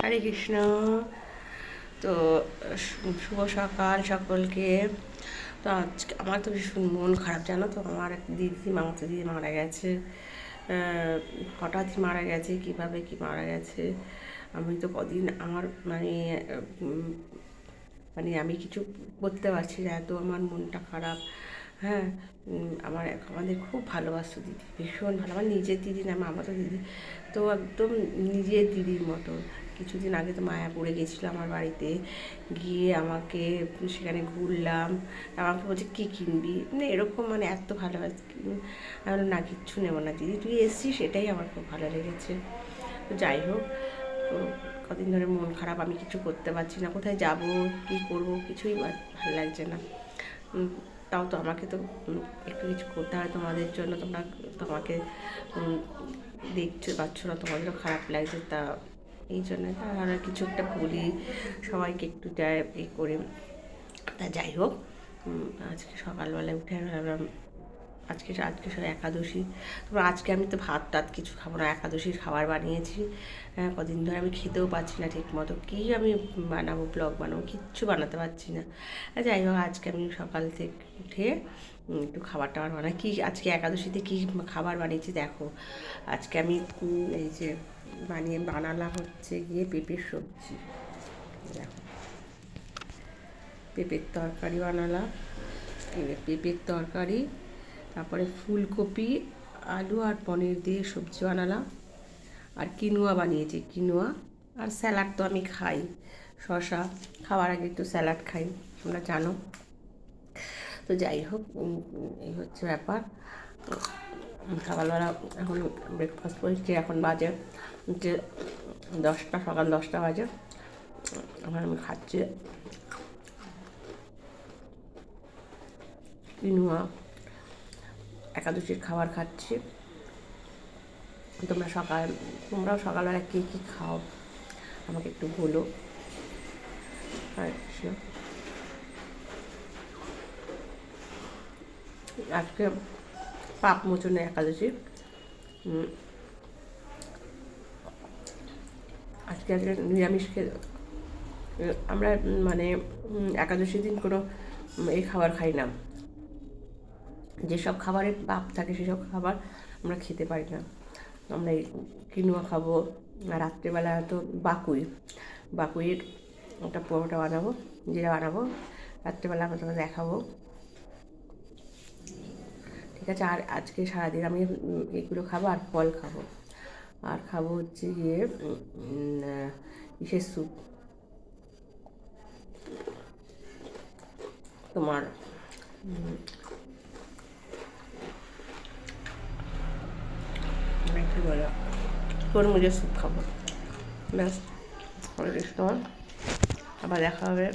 হরে কৃষ্ণ। তো শুভ সকাল সকলকে। তো আজকে আমার তো ভীষণ মন খারাপ, জানো তো। আমার এক দিদি, মামাতো দিদি মারা গেছে। হঠাৎই মারা গেছে, কিভাবে কি মারা গেছে আমি তো কদিন আমার মানে আমি কিছু করতে পারছি না, এত আমার মনটা খারাপ। হ্যাঁ, আমাদের খুব ভালোবাসতো দিদি, ভীষণ ভালো। আমার নিজের দিদি না, মামাতো দিদি, তো একদম নিজের দিদির মতো। কিছুদিন আগে তো মায়াপুরে গেছিলো আমার বাড়িতে, গিয়ে আমাকে সেখানে ঘুরলাম। আমাকে বলছে কী কিনবি, মানে এরকম, মানে এত ভালোবাসি। আমি বললাম না, কিচ্ছু নেবো না দিদি, তুই এসছিস, সেটাই আমার খুব ভালো লেগেছে। তো যাই হোক, তো কদিন ধরে মন খারাপ, আমি কিছু করতে পারছি না, কোথায় যাব, কী করব, কিছুই ভালো লাগছে না। তাও তো আমাকে তো একটু কিছু করতে হয় তোমাদের জন্য। তোমাকে দেখতে পাচ্ছ না, তোমাদেরও খারাপ লাগছে, তা এই জন্য আমরা কিছু একটা বলি সবাইকে, একটু যায় এই করে। তা যাই হোক, আজকে সকালবেলায় উঠে ভাবলাম আজকে সব একাদশী। তারপর আজকে আমি তো ভাত টাত কিছু খাবো না, একাদশীর খাবার বানিয়েছি। হ্যাঁ, কদিন ধরে আমি খেতেও পাচ্ছি না ঠিক মতো, কী আমি বানাবো, ব্লগ বানাবো, কিচ্ছু বানাতে পারছি না। যাই হোক, আজকে আমি সকাল থেকে উঠে একটু খাবার টাবার বানাই। কী আজকে একাদশীতে কী খাবার বানিয়েছি দেখো। আজকে আমি এই যে বানালাম হচ্ছে গিয়ে পেঁপের সবজি। দেখো, পেঁপের তরকারি বানালাম, পেঁপের তরকারি, তারপরে ফুলকপি, আলু আর পনির দিয়ে সবজি বানালাম, আর কিনোয়া বানিয়েছি, কিনোয়া। আর স্যালাড তো আমি খাই, শশা খাওয়ার আগে একটু স্যালাড খাই, তোমরা জানো। তো যাই হোক, এই হচ্ছে ব্যাপার। সকালবেলা এখন ব্রেকফাস্ট করেছি, এখন বাজে যে 10টা, সকাল 10টা বাজে। এখন আমি খাচ্ছি কিনোয়া, একাদশীর খাবার খাচ্ছি। তোমরাও সকালবেলা কী কী খাও আমাকে একটু বলো। আচ্ছা, আজকে পাপ মোচনে একাদশী। আজকে নিরামিষ আমরা মানে একাদশীর দিন কোনো এই খাবার খাই না। যেসব খাবারে পাপ থাকে সেসব খাবার আমরা খেতে পারি না। আমরা এই কিনোয়া খাবো, রাত্রেবেলা তো বাকুইয়ের একটা পরোটা বানাবো, যেটা বানাবো রাত্রেবেলা আমরা তোমাকে দেখাবো, ঠিক আছে। আর আজকে সারাদিন আমি এগুলো খাবো, আর ফল খাবো, আর খাবো হচ্ছে গিয়ে ইসের স্যুপ, তোমার কী বলো, তরমুজের স্যুপ খাবো। ব্যাস, হরে কৃষ্ণ, আবার দেখা হবে।